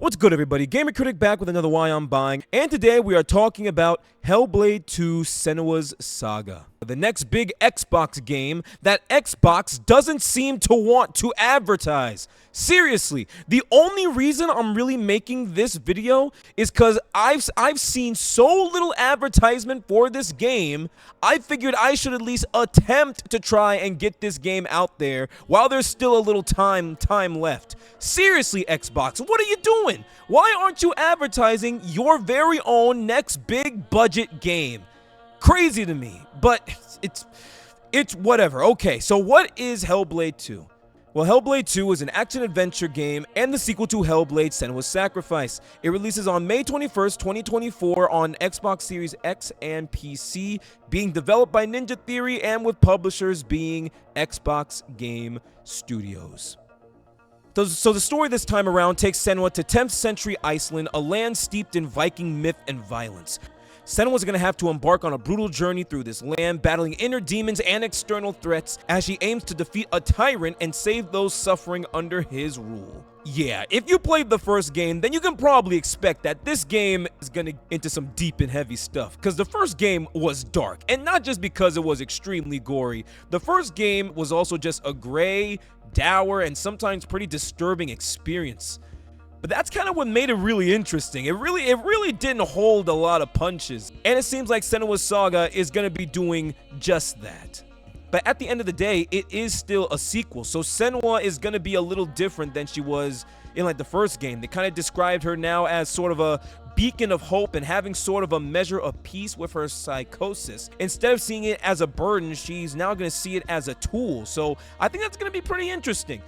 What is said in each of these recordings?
What's good, everybody? Gamer Critic back with another Why I'm Buying, and today we are talking about Hellblade II: Senua's Saga, the next big Xbox game that Xbox doesn't seem to want to advertise. Seriously, the only reason I'm really making this video is because I've seen so little advertisement for this game. I figured I should at least attempt to try and get this game out there while there's still a little time left. Seriously, Xbox, what are you doing? Why aren't you advertising your very own next big budget game? Crazy to me, but it's whatever. Okay, so what is Hellblade 2? Well, Hellblade 2 is an action-adventure game and the sequel to Hellblade: Senua's Sacrifice. It releases on May 21st, 2024 on Xbox Series X and PC, being developed by Ninja Theory and with publishers being Xbox Game Studios. So the story this time around takes Senua to 10th century Iceland, a land steeped in Viking myth and violence. Senua's going to have to embark on a brutal journey through this land, battling inner demons and external threats as she aims to defeat a tyrant and save those suffering under his rule. Yeah, if you played the first game, then you can probably expect that this game is going to into some deep and heavy stuff, because the first game was dark, and not just because it was extremely gory. The first game was also just a gray, dour, and sometimes pretty disturbing experience. But that's kind of what made it really interesting. It really didn't hold a lot of punches. And it seems like Senua's Saga is going to be doing just that. But at the end of the day, it is still a sequel. So Senua is going to be a little different than she was in like the first game. They kind of described her now as sort of a beacon of hope and having sort of a measure of peace with her psychosis. Instead of seeing it as a burden, she's now going to see it as a tool. So I think that's going to be pretty interesting.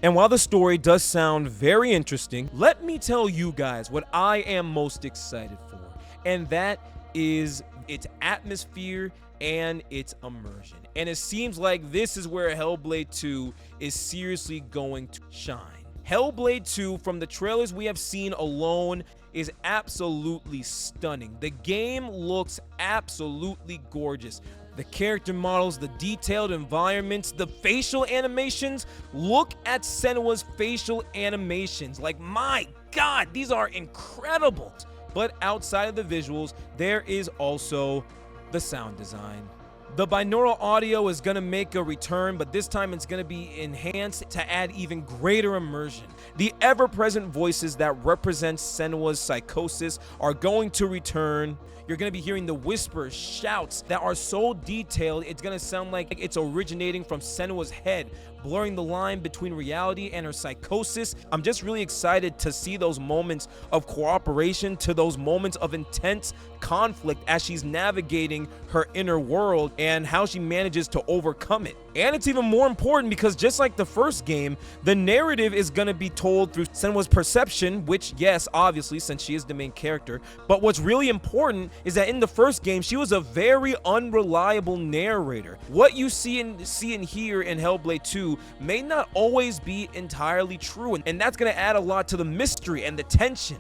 And while the story does sound very interesting, let me tell you guys what I am most excited for. And that is its atmosphere and its immersion. And it seems like this is where Hellblade 2 is seriously going to shine. Hellblade 2, from the trailers we have seen alone, is absolutely stunning. The game looks absolutely gorgeous. The character models, the detailed environments, the facial animations. Look at Senua's facial animations. Like, my God, these are incredible. But outside of the visuals, there is also the sound design. The binaural audio is going to make a return, but this time it's going to be enhanced to add even greater immersion. The ever-present voices that represent Senua's psychosis are going to return. You're going to be hearing the whispers, shouts that are so detailed, it's going to sound like it's originating from Senua's head, blurring the line between reality and her psychosis. I'm just really excited to see those moments of cooperation to those moments of intense conflict as she's navigating her inner world and how she manages to overcome it. And it's even more important because just like the first game, the narrative is going to be told through Senua's perception, which, yes, obviously, since she is the main character. But what's really important is that in the first game, she was a very unreliable narrator. What you see and hear in Hellblade 2 may not always be entirely true, and that's going to add a lot to the mystery and the tension.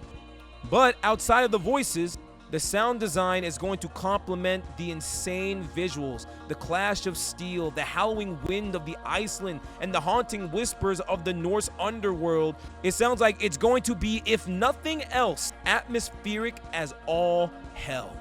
But outside of the voices, the sound design is going to complement the insane visuals, the clash of steel, the howling wind of the Iceland, and the haunting whispers of the Norse underworld. It sounds like it's going to be, if nothing else, atmospheric as all hell.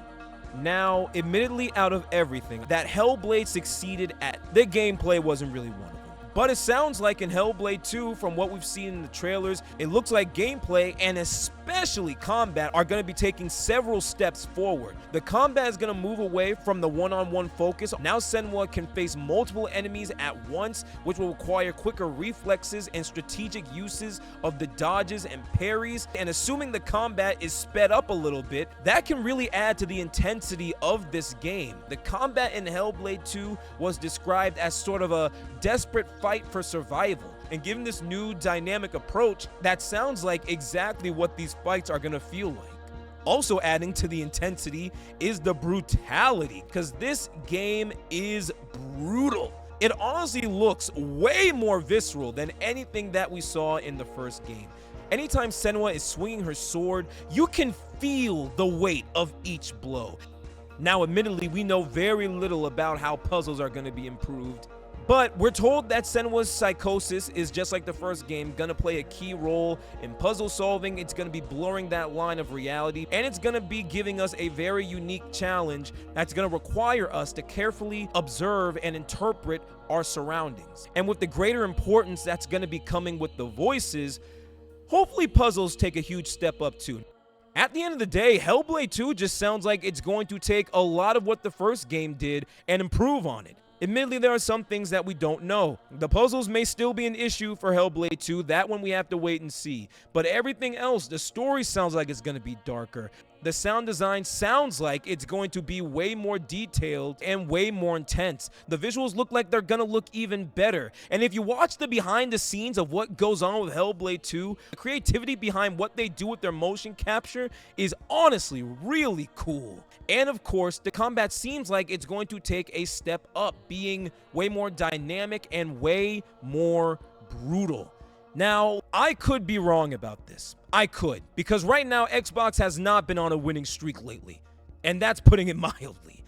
Now, admittedly, out of everything that Hellblade succeeded at, the gameplay wasn't really one of them. But it sounds like in Hellblade 2, from what we've seen in the trailers, it looks like gameplay and especially combat are going to be taking several steps forward. The combat is going to move away from the one-on-one focus. Now Senua can face multiple enemies at once, which will require quicker reflexes and strategic uses of the dodges and parries. And assuming the combat is sped up a little bit, that can really add to the intensity of this game. The combat in Hellblade 2 was described as sort of a desperate fight for survival, and given this new dynamic approach, that sounds like exactly what these fights are gonna feel like. Also adding to the intensity is the brutality, because this game is brutal. It honestly looks way more visceral than anything that we saw in the first game. Anytime Senua is swinging her sword, you can feel the weight of each blow. Now, admittedly, we know very little about how puzzles are going to be improved, But we're told that Senua's psychosis is just like the first game, gonna play a key role in puzzle solving. It's gonna be blurring that line of reality, and it's gonna be giving us a very unique challenge that's gonna require us to carefully observe and interpret our surroundings. And with the greater importance that's gonna be coming with the voices, hopefully puzzles take a huge step up too. At the end of the day, Hellblade 2 just sounds like it's going to take a lot of what the first game did and improve on it. Admittedly, there are some things that we don't know. The puzzles may still be an issue for Hellblade 2, that one we have to wait and see. But everything else, the story sounds like it's going to be darker. The sound design sounds like it's going to be way more detailed and way more intense. The visuals look like they're going to look even better. And if you watch the behind the scenes of what goes on with Hellblade 2, the creativity behind what they do with their motion capture is honestly really cool. And of course, the combat seems like it's going to take a step up, being way more dynamic and way more brutal. Now, I could be wrong about this. I could, because right now Xbox has not been on a winning streak lately, and that's putting it mildly.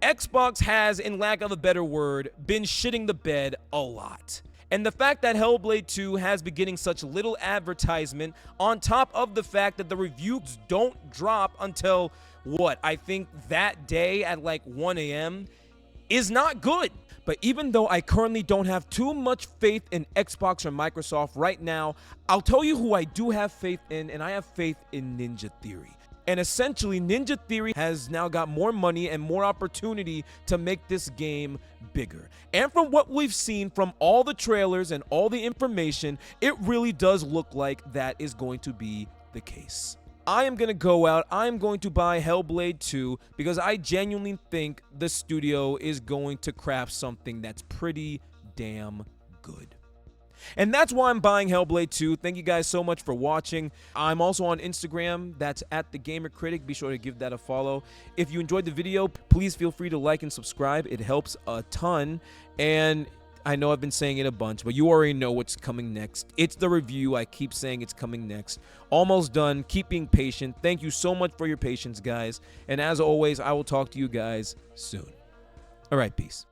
Xbox has, in lack of a better word, been shitting the bed a lot. And the fact that Hellblade 2 has been getting such little advertisement, on top of the fact that the reviews don't drop until, I think that day at like 1 a.m., is not good. But even though I currently don't have too much faith in Xbox or Microsoft right now, I'll tell you who I do have faith in, and I have faith in Ninja Theory. And essentially, Ninja Theory has now got more money and more opportunity to make this game bigger. And from what we've seen from all the trailers and all the information, it really does look like that is going to be the case. I am going to go out, I'm going to buy Hellblade 2 because I genuinely think the studio is going to craft something that's pretty damn good. And that's why I'm buying Hellblade 2. Thank you guys so much for watching. I'm also on Instagram. That's @TheGamerCritic. Be sure to give that a follow. If you enjoyed the video, please feel free to like and subscribe. It helps a ton. And I know I've been saying it a bunch, but you already know what's coming next. It's the review. I keep saying it's coming next. Almost done. Keep being patient. Thank you so much for your patience, guys. And as always, I will talk to you guys soon. All right, peace.